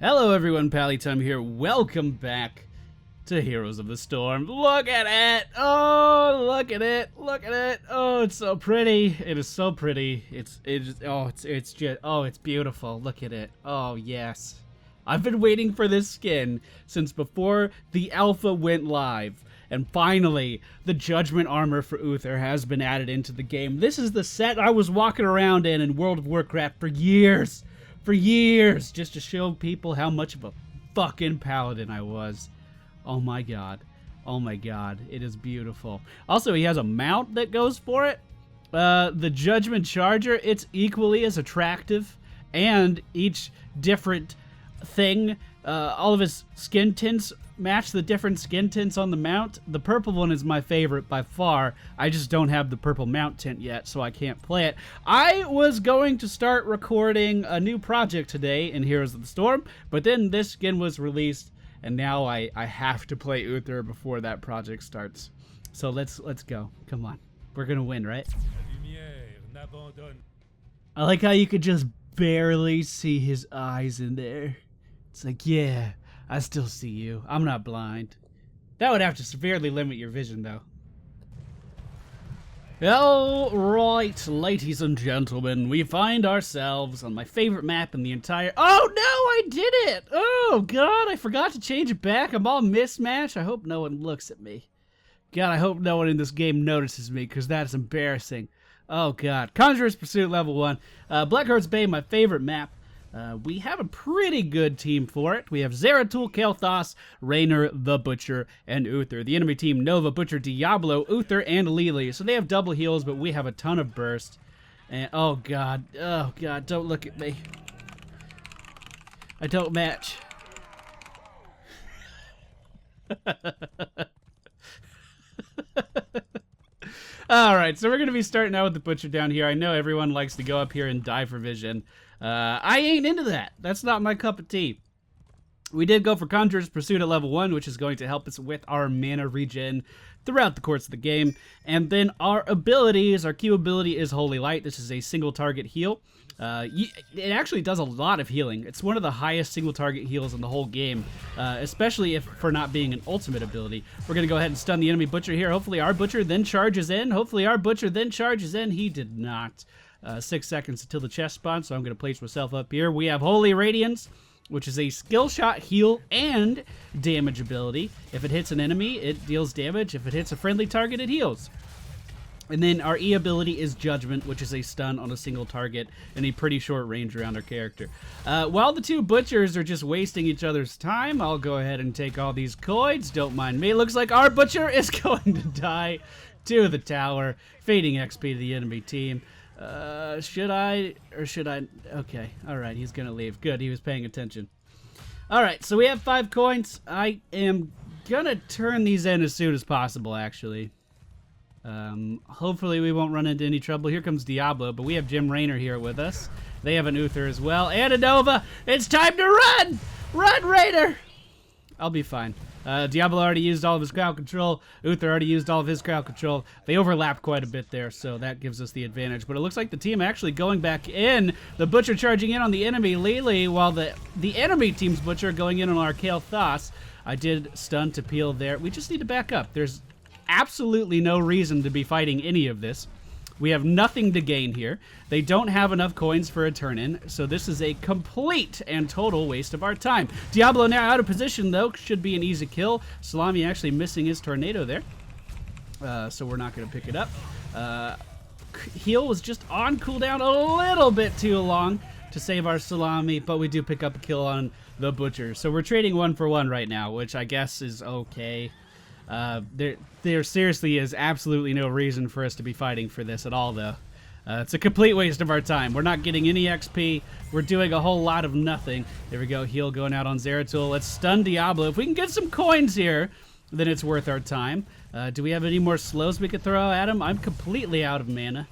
Hello everyone, Pallytime here. Welcome back to Heroes of the Storm. Look at it! Oh, look at it! Look at it! Oh, it's so pretty. It is so pretty. It's beautiful. Look at it. Oh, yes. I've been waiting for this skin since before the alpha went live. And finally, the Judgment Armor for Uther has been added into the game. This is the set I was walking around in World of Warcraft for years. Just to show people how much of a fucking paladin I was. Oh my god. Oh my god. It is beautiful. Also, he has a mount that goes for it. The Judgment Charger, it's equally as attractive. And each different thing, all of his skin tints match the different skin tints on the mount. The purple one is my favorite by far. I just don't have the purple mount tint yet, so I can't play it. I was going to start recording a new project today in Heroes of the Storm, but then this skin was released, and now I have to play Uther before that project starts. So let's go. Come on. We're gonna win, right? I like how you could just barely see his eyes in there. It's like, yeah, I still see you. I'm not blind. That would have to severely limit your vision, though. Alright, ladies and gentlemen, we find ourselves on my favorite map in the entire— Oh, no, I did it! Oh, God, I forgot to change it back. I'm all mismatched. I hope no one looks at me. God, I hope no one in this game notices me, because that is embarrassing. Oh, God. Conjurer's Pursuit level 1. Blackheart's Bay, my favorite map. We have a pretty good team for it. We have Zeratul, Kael'thas, Raynor, the Butcher, and Uther. The enemy team, Nova, Butcher, Diablo, Uther, and Lily. So they have double heals, but we have a ton of burst. And oh god, don't look at me. I don't match. Alright, so we're going to be starting out with the Butcher down here. I know everyone likes to go up here and die for vision. I ain't into that. That's not my cup of tea. We did go for Conjurer's Pursuit at level 1, which is going to help us with our mana regen throughout the course of the game. And then our abilities, our Q ability is Holy Light. This is a single target heal. It actually does a lot of healing. It's one of the highest single target heals in the whole game, especially if for not being an ultimate ability. We're going to go ahead and stun the enemy Butcher here. Hopefully our Butcher then charges in. He did not. 6 seconds until the chest spawn, so I'm going to place myself up here. We have Holy Radiance, which is a skill shot, heal, and damage ability. If it hits an enemy, it deals damage. If it hits a friendly target, it heals. And then our E ability is Judgment, which is a stun on a single target and a pretty short range around our character. While the two Butchers are just wasting each other's time, I'll go ahead and take all these coins. Don't mind me. It looks like our Butcher is going to die to the tower, fading XP to the enemy team. Should I? Okay, alright, he's gonna leave. Good, he was paying attention. Alright, so we have 5 coins. I am gonna turn these in as soon as possible, actually. Hopefully we won't run into any trouble. Here comes Diablo, but we have Jim Raynor here with us. They have an Uther as well, and a Nova. It's time to run! Run, Raynor! I'll be fine. Diablo already used all of his crowd control. Uther already used all of his crowd control. They overlap quite a bit there, so that gives us the advantage. But it looks like the team actually going back in. The Butcher charging in on the enemy Lily, while the enemy team's Butcher going in on our Kael'thas. I did stun to peel there. We just need to back up. There's absolutely no reason to be fighting any of this. We have nothing to gain here. They don't have enough coins for a turn-in, so this is a complete and total waste of our time. Diablo now out of position, though. Should be an easy kill. Salami actually missing his tornado there, so we're not going to pick it up. Heal was just on cooldown a little bit too long to save our Salami, but we do pick up a kill on the Butcher. So we're trading 1 for 1 right now, which I guess is okay. There seriously is absolutely no reason for us to be fighting for this at all, though. It's a complete waste of our time. We're not getting any XP. We're doing a whole lot of nothing. There we go, heal going out on Zeratul. Let's stun Diablo. If we can get some coins here, then it's worth our time. Do we have any more slows we could throw at him? I'm completely out of mana,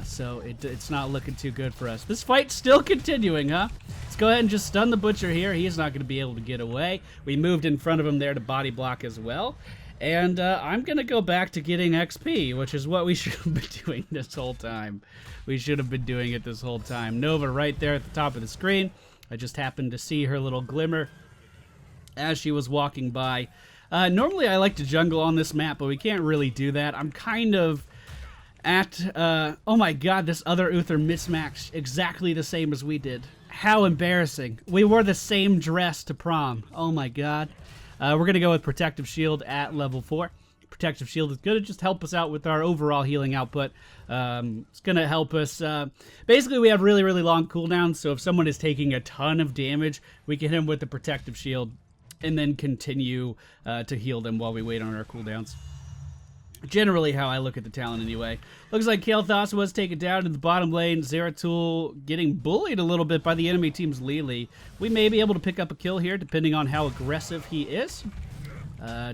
so it's not looking too good for us. This fight's still continuing, huh? Let's go ahead and just stun the Butcher here. He's not going to be able to get away. We moved in front of him there to body block as well. And I'm going to go back to getting XP, which is what we should have been doing this whole time. We should have been doing it this whole time. Nova right there at the top of the screen. I just happened to see her little glimmer as she was walking by. Normally I like to jungle on this map, but we can't really do that. I'm kind of at, oh my god, this other Uther mismatched exactly the same as we did. How embarrassing. We wore the same dress to prom. Oh my god. We're going to go with Protective Shield at level 4. Protective Shield is going to just help us out with our overall healing output. It's going to help us. Basically, we have really, really long cooldowns, so if someone is taking a ton of damage, we can hit them with the Protective Shield and then continue to heal them while we wait on our cooldowns. Generally how I look at the talent anyway. Looks like Kael'thas was taken down in the bottom lane. Zeratul getting bullied a little bit by the enemy team's Lily. We may be able to pick up a kill here depending on how aggressive he is.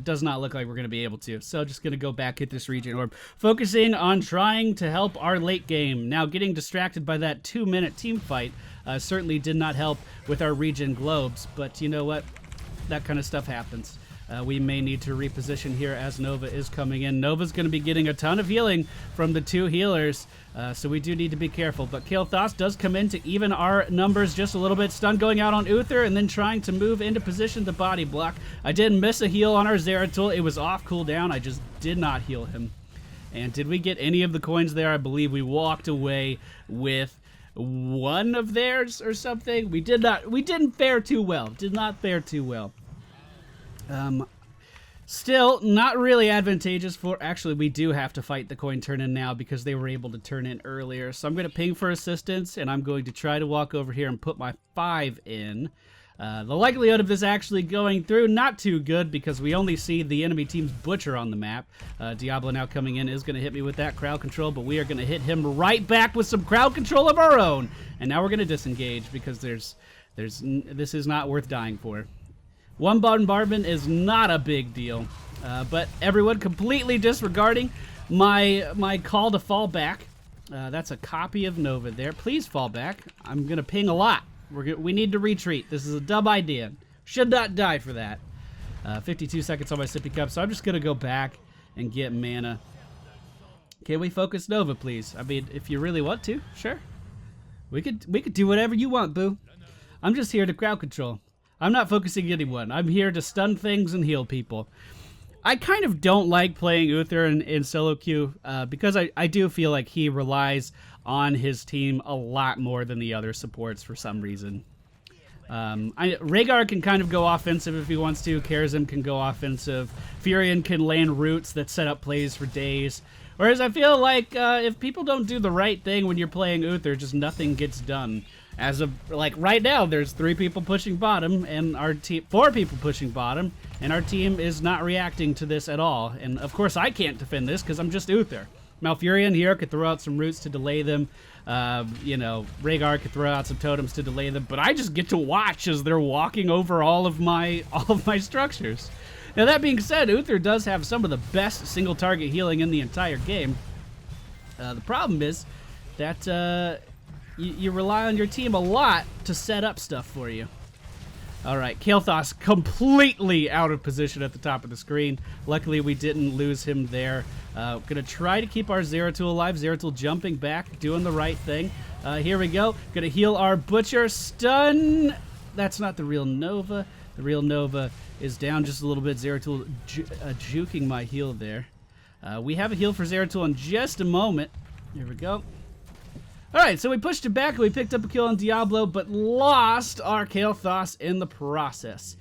Does not look like we're going to be able to. So just going to go back, hit this Regen Orb. Focusing on trying to help our late game. Now getting distracted by that 2-minute team fight certainly did not help with our Regen Globes. But you know what? That kind of stuff happens. We may need to reposition here as Nova is coming in. Nova's going to be getting a ton of healing from the 2 healers, so we do need to be careful. But Kael'thas does come in to even our numbers just a little bit. Stun going out on Uther, and then trying to move into position to body block. I did miss a heal on our Zeratul. It was off cooldown. I just did not heal him. And did we get any of the coins there? I believe we walked away with 1 of theirs or something. We didn't fare too well. Did not fare too well. Still not really advantageous for, actually we do have to fight the coin turn in now because they were able to turn in earlier. So I'm going to ping for assistance and I'm going to try to walk over here and put my 5 in. The likelihood of this actually going through, not too good because we only see the enemy team's Butcher on the map. Diablo now coming in is going to hit me with that crowd control, but we are going to hit him right back with some crowd control of our own. And now we're going to disengage because this is not worth dying for. 1 bombardment is not a big deal, but everyone completely disregarding my call to fall back. That's a copy of Nova there. Please fall back. I'm going to ping a lot. We need to retreat. This is a dumb idea. Should not die for that. 52 seconds on my sippy cup, so I'm just going to go back and get mana. Can we focus Nova, please? I mean, if you really want to, sure. We could do whatever you want, boo. I'm just here to crowd control. I'm not focusing anyone. I'm here to stun things and heal people. I kind of don't like playing Uther in solo queue because I do feel like he relies on his team a lot more than the other supports for some reason. Rhaegar can kind of go offensive if he wants to. Karazim can go offensive. Furion can land roots that set up plays for days. Whereas I feel like if people don't do the right thing when you're playing Uther, just nothing gets done. As of, like, right now, there's 3 people pushing bottom, and our team, 4 people pushing bottom, and our team is not reacting to this at all. And, of course, I can't defend this, because I'm just Uther. Malfurion here could throw out some roots to delay them. You know, Rhaegar could throw out some totems to delay them, but I just get to watch as they're walking over all of my structures. Now, that being said, Uther does have some of the best single-target healing in the entire game. The problem is that... You rely on your team a lot to set up stuff for you. Alright, Kael'thas completely out of position at the top of the screen. Luckily, we didn't lose him there. Gonna try to keep our Zeratul alive. Zeratul jumping back, doing the right thing. Here we go. Gonna heal our Butcher. Stun! That's not the real Nova. The real Nova is down just a little bit. Zeratul juking my heal there. We have a heal for Zeratul in just a moment. Here we go. Alright, so we pushed it back and we picked up a kill on Diablo, but lost our Kael'thas in the process.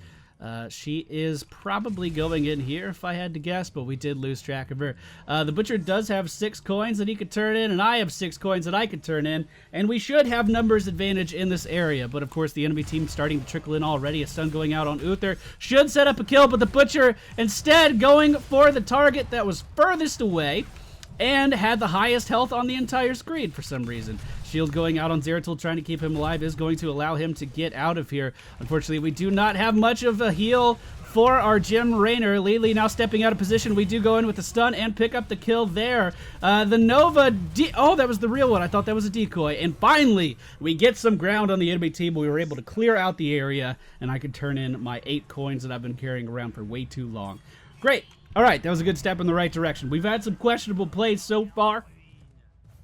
She is probably going in here if I had to guess, but we did lose track of her. The Butcher does have 6 coins that he could turn in, and I have 6 coins that I could turn in, and we should have numbers advantage in this area, but of course the enemy team starting to trickle in already. A stun going out on Uther should set up a kill, but the Butcher instead going for the target that was furthest away and had the highest health on the entire screen for some reason. Shield going out on Zeratul, trying to keep him alive, is going to allow him to get out of here. Unfortunately, we do not have much of a heal for our Jim Raynor. Lily now stepping out of position. We do go in with a stun and pick up the kill there. The Nova... Oh, that was the real one. I thought that was a decoy. And finally, we get some ground on the enemy team. We were able to clear out the area, and I could turn in my 8 coins that I've been carrying around for way too long. Great. All right, that was a good step in the right direction. We've had some questionable plays so far.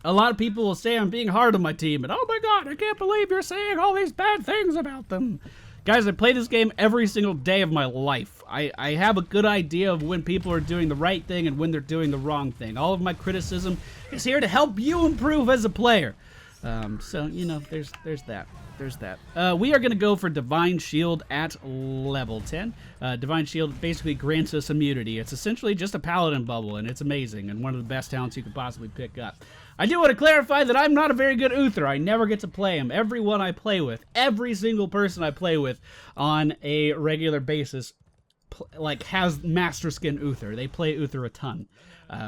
A lot of people will say I'm being hard on my team, and oh my god, I can't believe you're saying all these bad things about them. Guys, I play this game every single day of my life. I have a good idea of when people are doing the right thing and when they're doing the wrong thing. All of my criticism is here to help you improve as a player. So, you know, there's that. There's that. We are going to go for Divine Shield at level 10. Divine Shield basically grants us immunity. It's essentially just a Paladin bubble, and it's amazing, and one of the best talents you could possibly pick up. I do want to clarify that I'm not a very good Uther. I never get to play him. Everyone I play with, every single person I play with on a regular basis, has Master Skin Uther. They play Uther a ton,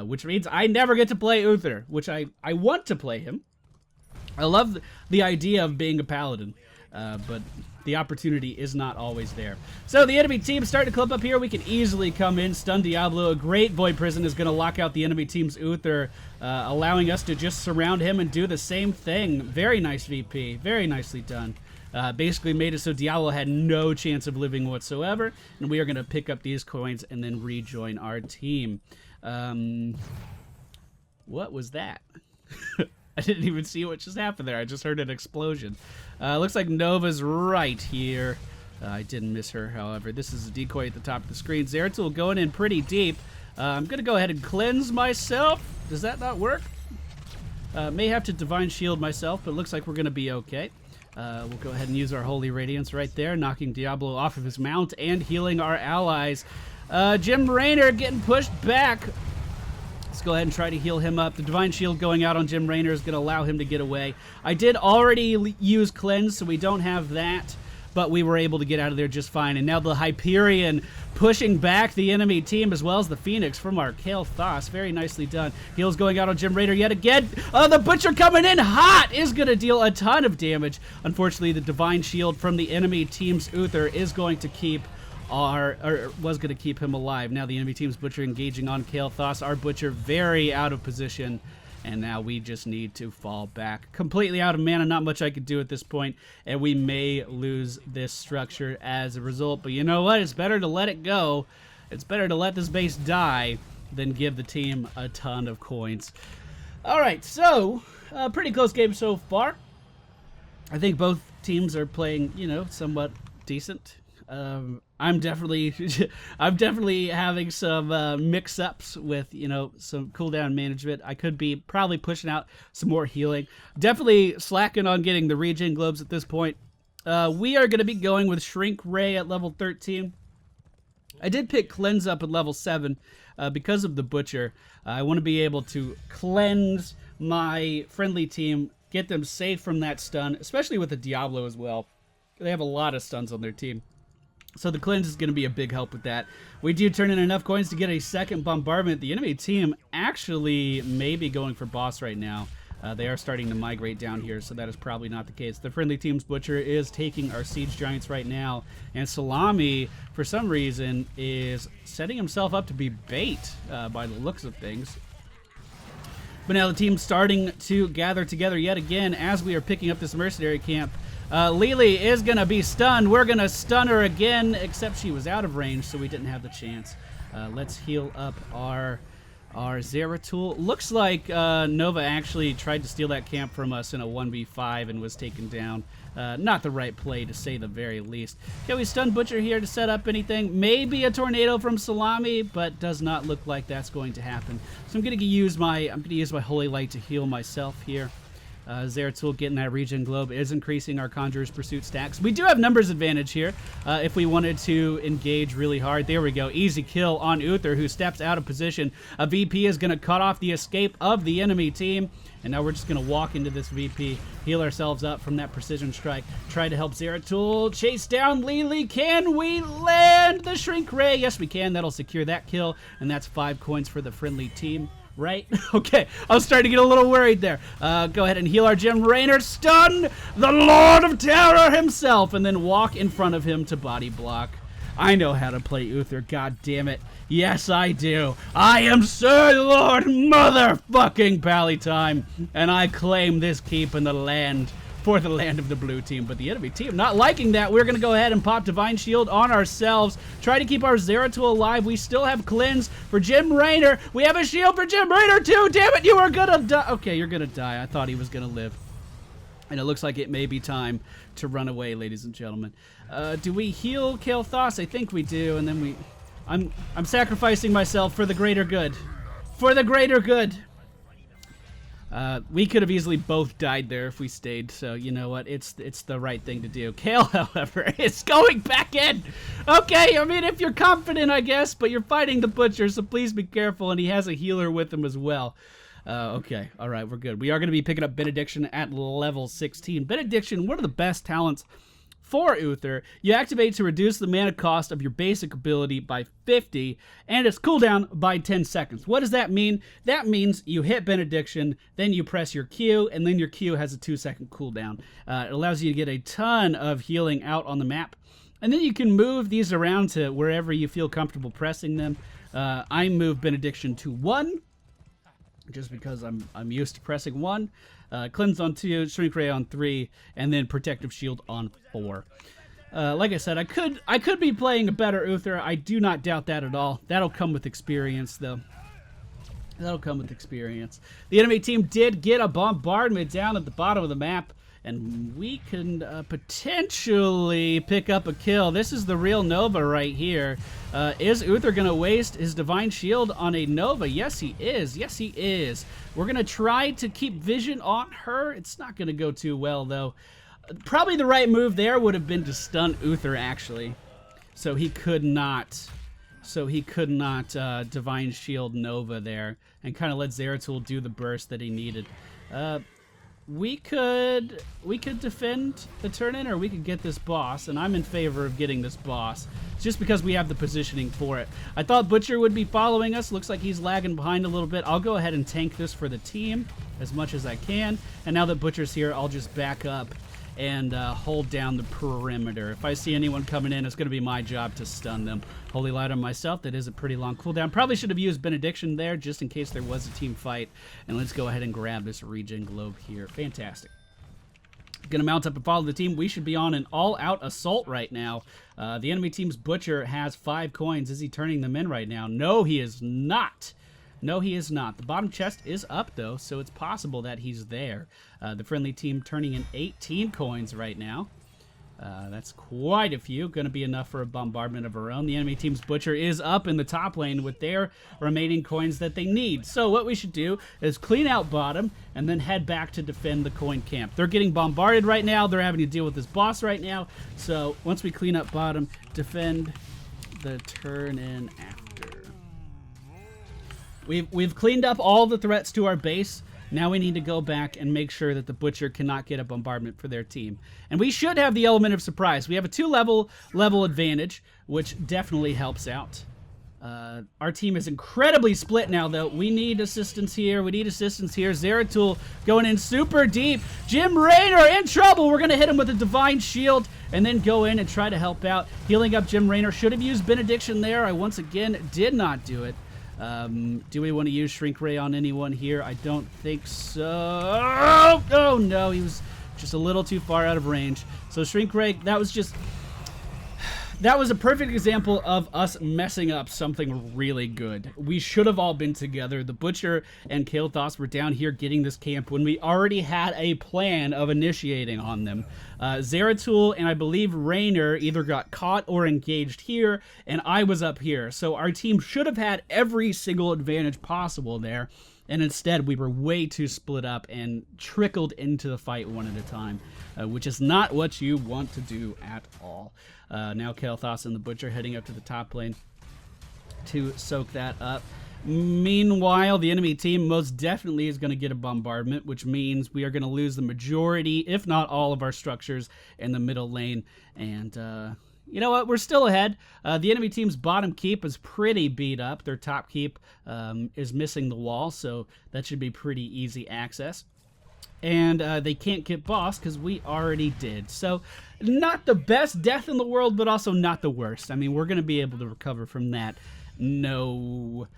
which means I never get to play Uther, which I want to play him. I love the idea of being a Paladin, but the opportunity is not always there. So the enemy team starting to clip up here. We can easily come in, stun Diablo. A great Void Prison is going to lock out the enemy team's Uther, allowing us to just surround him and do the same thing. Very nice VP. Very nicely done. Basically made it so Diablo had no chance of living whatsoever, and we are going to pick up these coins and then rejoin our team. What was that? I didn't even see what just happened there. I just heard an explosion. Looks like Nova's right here. I didn't miss her, however. This is a decoy at the top of the screen. Zeratul going in pretty deep. I'm going to go ahead and cleanse myself. Does that not work? May have to Divine Shield myself, but it looks like we're going to be okay. We'll go ahead and use our Holy Radiance right there, knocking Diablo off of his mount and healing our allies. Jim Raynor getting pushed back. Let's go ahead and try to heal him up. The Divine Shield going out on Jim Raynor is going to allow him to get away. I did already use Cleanse, so we don't have that, but we were able to get out of there just fine. And now the Hyperion pushing back the enemy team, as well as the Phoenix from our Kale Thos. Very nicely done. Heals going out on Jim Raynor yet again. Oh, the Butcher coming in hot is going to deal a ton of damage. Unfortunately, the Divine Shield from the enemy team's Uther is going to keep was going to keep him alive. Now the enemy team's Butcher engaging on Kale Thos. Our Butcher very out of position, and now we just need to fall back. Completely out of mana, not much I could do at this point, and we may lose this structure as a result. But you know what? It's better to let it go. It's better to let this base die than give the team a ton of coins. Alright, so, pretty close game so far. I think both teams are playing, you know, somewhat decent. I'm definitely having some mix-ups with, you know, some cooldown management. I could be probably pushing out some more healing. Definitely slacking on getting the regen globes at this point. We are going to be going with Shrink Ray at level 13. I did pick Cleanse up at level 7 because of the Butcher. I want to be able to cleanse my friendly team, get them safe from that stun, especially with the Diablo as well. They have a lot of stuns on their team. So the Cleanse is going to be a big help with that. We do turn in enough coins to get a second bombardment. The enemy team actually may be going for boss right now. They are starting to migrate down here, so that is probably not the case. The friendly team's Butcher is taking our Siege Giants right now, and Salami, for some reason, is setting himself up to be bait by the looks of things. But now the team's starting to gather together yet again as we are picking up this mercenary camp. Lily is going to be stunned. We're going to stun her again, except she was out of range, so we didn't have the chance. Let's heal up our Zeratul. Looks like Nova actually tried to steal that camp from us in a 1v5 and was taken down. Not the right play, to say the very least. Can we stun Butcher here to set up anything? Maybe a tornado from Salami, but does not look like that's going to happen. So I'm going to use my Holy Light to heal myself here. Zeratul getting that regen globe is increasing our Conjurer's Pursuit stacks. We do have numbers advantage here if we wanted to engage really hard. There we go. Easy kill on Uther, who steps out of position. A VP is going to cut off the escape of the enemy team. And now we're just going to walk into this VP, heal ourselves up from that precision strike, try to help Zeratul chase down Lily. Can we land the Shrink Ray? Yes, we can. That'll secure that kill, and that's 5 coins for the friendly team. Right? Okay, I was starting to get a little worried there. Go ahead and heal our Jim Raynor. Stun the Lord of Terror himself, and then walk in front of him to body block. I know how to play Uther, god damn it. Yes, I do. I am Sir Lord Motherfucking Pallytime, and I claim this keep in the land for the land of the blue team. But the enemy team not liking that. We're going to go ahead and pop Divine Shield on ourselves. Try to keep our Zeratul alive. We still have Cleanse for Jim Raynor. We have a shield for Jim Raynor too. Damn it, you are going to die. Okay, you're going to die. I thought he was going to live. And it looks like it may be time to run away, ladies and gentlemen. Do we heal Kael'thas? I think we do. And then I'm sacrificing myself for the greater good. For the greater good. We could have easily both died there if we stayed, so you know what? It's the right thing to do. Kale, however, is going back in. Okay, I mean, if you're confident, I guess, but you're fighting the Butcher, so please be careful, and he has a healer with him as well. Okay, all right, we're good. We are going to be picking up Benediction at level 16. Benediction, one of the best talents for Uther. You activate to reduce the mana cost of your basic ability by 50, and its cooldown by 10 seconds. What does that mean? That means you hit Benediction, then you press your Q, and then your Q has a 2-second cooldown. It allows you to get a ton of healing out on the map, and then you can move these around to wherever you feel comfortable pressing them. I move Benediction to 1, just because I'm used to pressing 1. Cleanse on 2, Shrink Ray on 3, and then Protective Shield on 4. Like I said, I could be playing a better Uther. I do not doubt that at all. That'll come with experience, though. That'll come with experience. The enemy team did get a bombardment down at the bottom of the map, and we can potentially pick up a kill. This is the real Nova right here. Is Uther going to waste his Divine Shield on a Nova? Yes, he is. Yes, he is. We're going to try to keep vision on her. It's not going to go too well, though. Probably the right move there would have been to stun Uther, actually. So he could not Divine Shield Nova there and kind of let Zeratul do the burst that he needed. We could defend the turn-in, or we could get this boss, and I'm in favor of getting this boss. It's just because we have the positioning for it. I thought Butcher would be following us. Looks like he's lagging behind a little bit. I'll go ahead and tank this for the team as much as I can. And now that Butcher's here, I'll just back up and hold down the perimeter. If I see anyone coming in, it's going to be my job to stun them. Holy Light on myself, that is a pretty long cooldown. Probably should have used Benediction there just in case there was a team fight. And let's go ahead and grab this regen globe here. Fantastic. Going to mount up and follow the team. We should be on an all-out assault right now. The enemy team's Butcher has 5 coins. Is he turning them in right now? No, he is not. No, he is not. The bottom chest is up, though, so it's possible that he's there. The friendly team turning in 18 coins right now. That's quite a few. Going to be enough for a bombardment of our own. The enemy team's Butcher is up in the top lane with their remaining coins that they need. So what we should do is clean out bottom and then head back to defend the coin camp. They're getting bombarded right now. They're having to deal with this boss right now. So once we clean up bottom, defend the turn-in after. We've cleaned up all the threats to our base. Now we need to go back and make sure that the Butcher cannot get a bombardment for their team. And we should have the element of surprise. We have a 2-level advantage, which definitely helps out. Our team is incredibly split now, though. We need assistance here. We need assistance here. Zeratul going in super deep. Jim Raynor in trouble. We're going to hit him with a Divine Shield and then go in and try to help out. Healing up Jim Raynor. Should have used Benediction there. I once again did not do it. Do we want to use Shrink Ray on anyone here? I don't think so. Oh no, he was just a little too far out of range. So Shrink Ray, that was a perfect example of us messing up something really good. We should have all been together. The Butcher and Kael'thas were down here getting this camp when we already had a plan of initiating on them. Zeratul and I believe Raynor either got caught or engaged here, and I was up here. So our team should have had every single advantage possible there. And instead, we were way too split up and trickled into the fight one at a time, which is not what you want to do at all. Now Kael'thas and the Butcher heading up to the top lane to soak that up. Meanwhile, the enemy team most definitely is going to get a bombardment, which means we are going to lose the majority, if not all, of our structures in the middle lane. And you know what? We're still ahead. The enemy team's bottom keep is pretty beat up. Their top keep is missing the wall, so that should be pretty easy access. And they can't get boss because we already did. So not the best death in the world, but also not the worst. I mean, we're going to be able to recover from that. No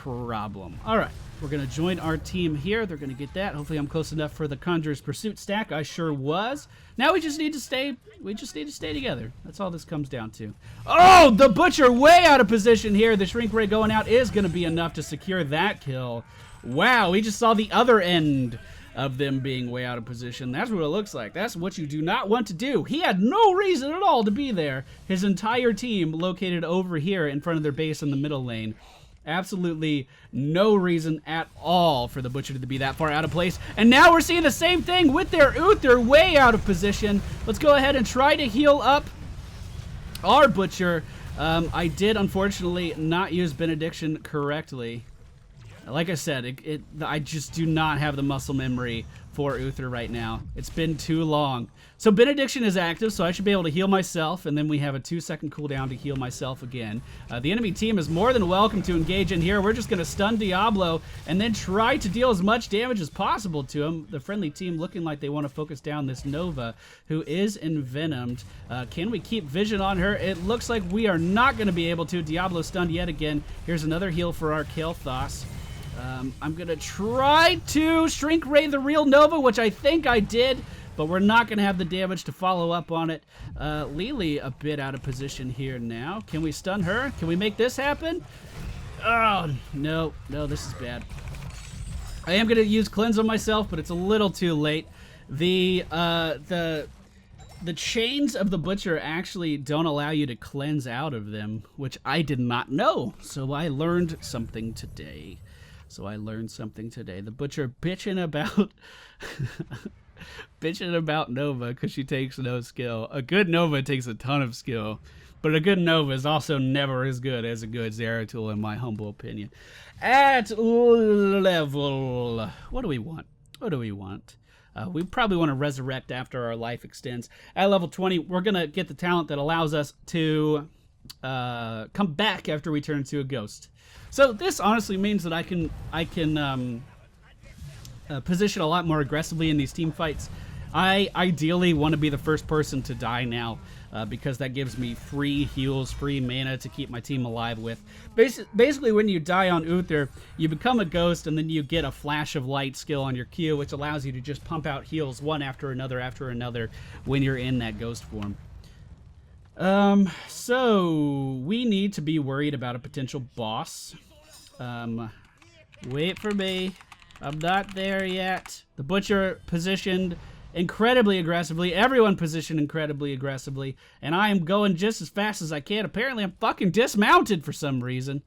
problem. All right, we're going to join our team here. They're going to get that. Hopefully I'm close enough for the Conjurer's Pursuit stack. I sure was. Now we just need to stay together. That's all this comes down to. Oh, the Butcher way out of position here. The Shrink Ray going out is going to be enough to secure that kill. Wow, we just saw the other end of them being way out of position. That's what it looks like. That's what you do not want to do. He had no reason at all to be there. His entire team located over here in front of their base in the middle lane. Absolutely no reason at all for the Butcher to be that far out of place. And now we're seeing the same thing with their Uther way out of position. Let's go ahead and try to heal up our Butcher. I did, unfortunately, not use Benediction correctly. Like I said, I just do not have the muscle memory for Uther right now. It's been too long. So Benediction is active, so I should be able to heal myself, and then we have a 2-second cooldown to heal myself again. The enemy team is more than welcome to engage in here. We're just going to stun Diablo and then try to deal as much damage as possible to him. The friendly team looking like they want to focus down this Nova, who is envenomed. Can we keep vision on her? It looks like we are not going to be able to. Diablo stunned yet again. Here's another heal for our Kael'thas. I'm going to try to Shrink Ray the real Nova, which I think I did, but we're not going to have the damage to follow up on it. Lily a bit out of position here now. Can we stun her? Can we make this happen? Oh, no, this is bad. I am going to use Cleanse on myself, but it's a little too late. The chains of the Butcher actually don't allow you to cleanse out of them, which I did not know, so I learned something today. The Butcher bitching about Nova because she takes no skill. A good Nova takes a ton of skill, but a good Nova is also never as good as a good Zeratul, in my humble opinion. At level, what do we want? We probably want to resurrect after our life extends. At level 20, we're gonna get the talent that allows us to come back after we turn into a ghost. So this honestly means that I can position a lot more aggressively in these team fights. I ideally want to be the first person to die now because that gives me free heals, free mana to keep my team alive with. Basically, when you die on Uther, you become a ghost and then you get a flash of light skill on your Q, which allows you to just pump out heals one after another when you're in that ghost form. So we need to be worried about a potential boss. Wait for me. I'm not there yet. The Butcher positioned incredibly aggressively. Everyone positioned incredibly aggressively. And I am going just as fast as I can. Apparently I'm fucking dismounted for some reason.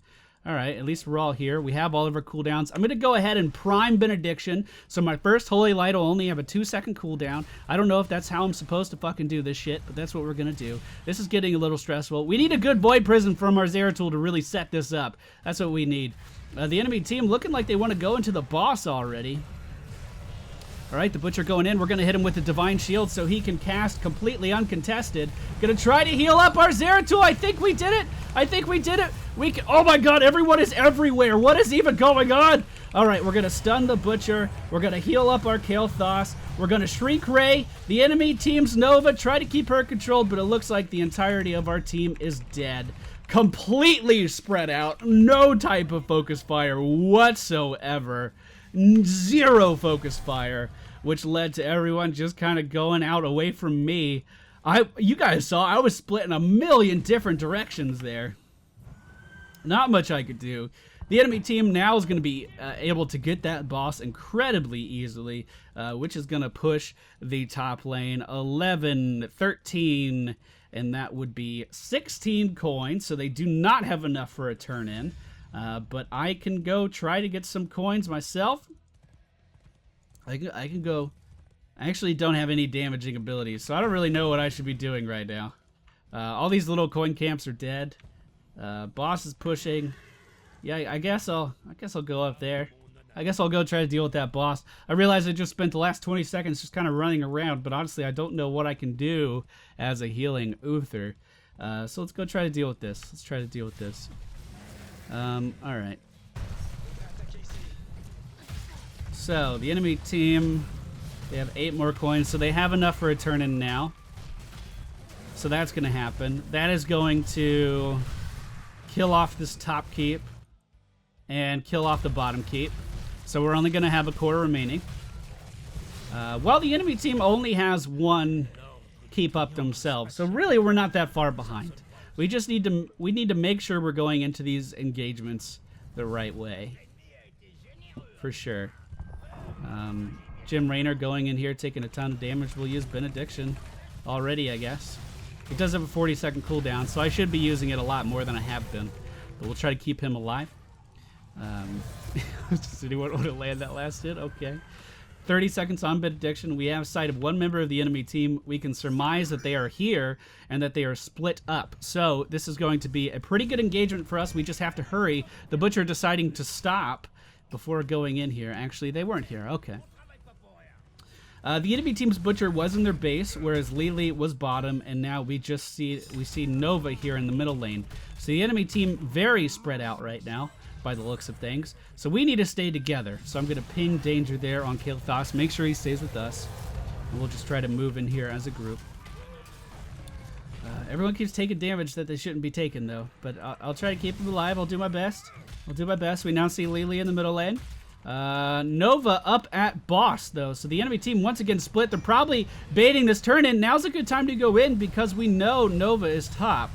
Alright, at least we're all here. We have all of our cooldowns. I'm going to go ahead and prime Benediction. So my first Holy Light will only have a 2-second cooldown. I don't know if that's how I'm supposed to fucking do this shit, but that's what we're going to do. This is getting a little stressful. We need a good Void Prison from our Zeratul to really set this up. That's what we need. The enemy team looking like they want to go into the boss already. Alright, the Butcher going in. We're going to hit him with the Divine Shield so he can cast completely uncontested. Going to try to heal up our Zeratul. I think we did it. Oh my god, everyone is everywhere. What is even going on? Alright, we're going to stun the Butcher. We're going to heal up our Kael'thas. We're going to Shrink Ray the enemy team's Nova. Try to keep her controlled, but it looks like the entirety of our team is dead. Completely spread out. No type of focus fire whatsoever. Zero focus fire, which led to everyone just kind of going out away from me. You guys saw I was split in a million different directions there. Not much I could do. The enemy team now is going to be able to get that boss incredibly easily, which is going to push the top lane 11, 13, and that would be 16 coins, so they do not have enough for a turn-in. But I can go try to get some coins myself. I can go. I actually don't have any damaging abilities, so I don't really know what I should be doing right now. All these little coin camps are dead. Boss is pushing. Yeah, I guess I'll go up there. I guess I'll go try to deal with that boss. I realize I just spent the last 20 seconds just kind of running around, but honestly, I don't know what I can do as a healing Uther. So let's go try to deal with this. Alright. So, the enemy team, they have 8 more coins, so they have enough for a turn-in now. So that's going to happen. That is going to kill off this top keep. and kill off the bottom keep. So we're only going to have a core remaining. While the enemy team only has one keep up themselves. So really, we're not that far behind. We just need to make sure we're going into these engagements the right way. For sure. Jim Raynor going in here, taking a ton of damage. We'll use Benediction already, I guess. It does have a 40-second cooldown, so I should be using it a lot more than I have been. But we'll try to keep him alive. Does anyone want to land that last hit? Okay. 30 seconds on Benediction. We have sight of one member of the enemy team. We can surmise that they are here and that they are split up. So this is going to be a pretty good engagement for us. We just have to hurry. The Butcher deciding to stop before going in here. Actually, they weren't here. Okay. The enemy team's Butcher was in their base, whereas Lily was bottom, and now we see Nova here in the middle lane. So the enemy team very spread out right now, by the looks of things. So we need to stay together. So I'm going to ping Danger there on Kael'thas, make sure he stays with us, and we'll just try to move in here as a group. Everyone keeps taking damage that they shouldn't be taking, though. But I'll try to keep them alive. I'll do my best. We now see Lily in the middle lane. Nova up at boss, though. So the enemy team once again split. They're probably baiting this turn in. Now's a good time to go in because we know Nova is top.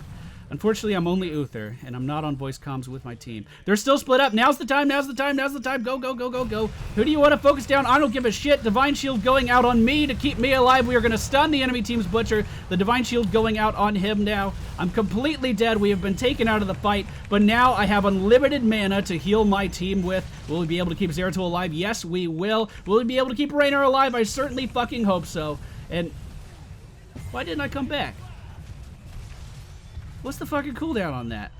Unfortunately, I'm only Uther, and I'm not on voice comms with my team. They're still split up. Now's the time. Go, go, go, go, go. Who do you want to focus down? I don't give a shit. Divine Shield going out on me to keep me alive. We are going to stun the enemy team's Butcher. The Divine Shield going out on him now. I'm completely dead. We have been taken out of the fight, but now I have unlimited mana to heal my team with. Will we be able to keep Zeratul alive? Yes, we will. Will we be able to keep Raynor alive? I certainly fucking hope so. And why didn't I come back? What's the fucking cooldown on that?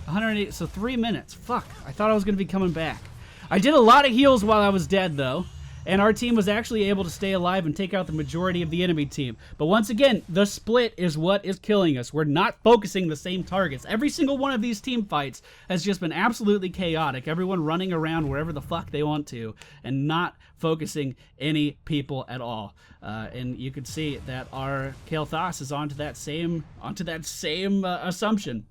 108, so 3 minutes. Fuck, I thought I was going to be coming back. I did a lot of heals while I was dead, though, and our team was actually able to stay alive and take out the majority of the enemy team. But once again, the split is what is killing us. We're not focusing the same targets. Every single one of these team fights has just been absolutely chaotic. Everyone running around wherever the fuck they want to and not focusing any people at all. And you can see that our Kael'thas is onto that same assumption.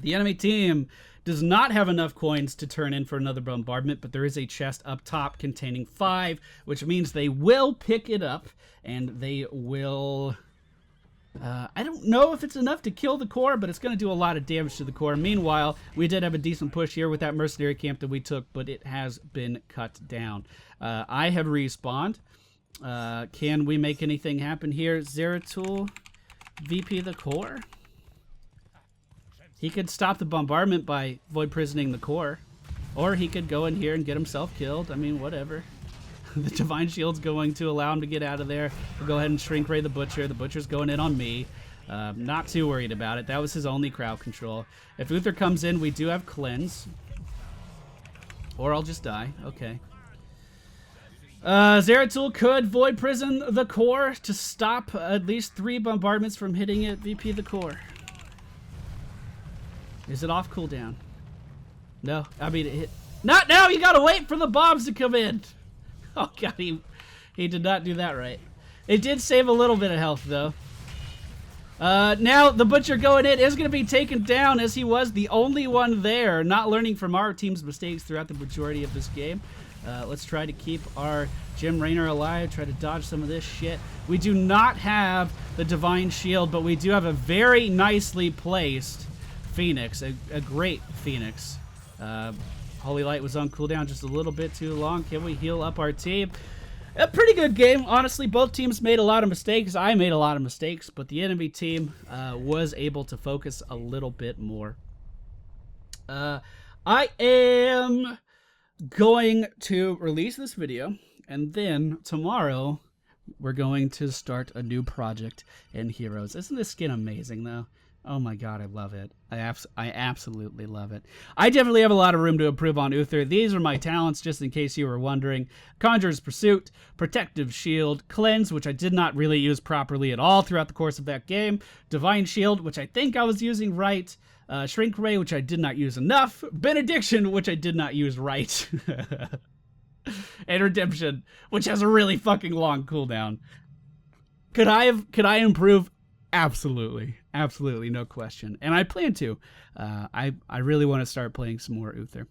The enemy team does not have enough coins to turn in for another bombardment, but there is a chest up top containing 5, which means they will pick it up, and they will... I don't know if it's enough to kill the core, but it's going to do a lot of damage to the core. Meanwhile, we did have a decent push here with that mercenary camp that we took, but it has been cut down. I have respawned. Can we make anything happen here? Zeratul, VP the core? He could stop the bombardment by void prisoning the core. Or he could go in here and get himself killed. I mean, whatever. The Divine Shield's going to allow him to get out of there. We'll go ahead and shrink ray the Butcher. The Butcher's going in on me. Not too worried about it. That was his only crowd control. If Uther comes in, we do have cleanse. Or I'll just die. Okay. Zeratul could void prison the core to stop at least 3 bombardments from hitting it. VP the core. Is it off cooldown? No. I mean, it hit. Not now! You gotta wait for the bombs to come in! Oh god, he did not do that right. It did save a little bit of health, though. Now, the Butcher going in is going to be taken down, as he was the only one there, not learning from our team's mistakes throughout the majority of this game. Let's try to keep our Jim Raynor alive, try to dodge some of this shit. We do not have the Divine Shield, but we do have a very nicely placed Phoenix, a great Phoenix. Holy Light was on cooldown just a little bit too long. Can we heal up our team? A pretty good game. Honestly, both teams made a lot of mistakes. I made a lot of mistakes, but the enemy team was able to focus a little bit more. I am going to release this video, and then tomorrow we're going to start a new project in Heroes. Isn't this skin amazing, though? Oh my god, I love it. I absolutely love it. I definitely have a lot of room to improve on Uther. These are my talents, just in case you were wondering. Conjurer's Pursuit, Protective Shield, Cleanse, which I did not really use properly at all throughout the course of that game, Divine Shield, which I think I was using right, Shrink Ray, which I did not use enough, Benediction, which I did not use right, and Redemption, which has a really fucking long cooldown. Could I improve Absolutely. Absolutely. No question. And I plan to. I really want to start playing some more Uther.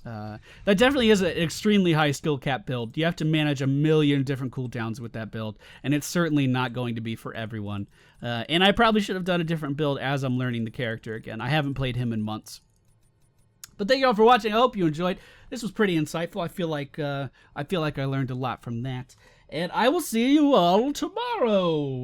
That definitely is an extremely high skill cap build. You have to manage a million different cooldowns with that build, and it's certainly not going to be for everyone. And I probably should have done a different build as I'm learning the character again. I haven't played him in months. But thank you all for watching. I hope you enjoyed. This was pretty insightful. I feel like I learned a lot from that. And I will see you all tomorrow.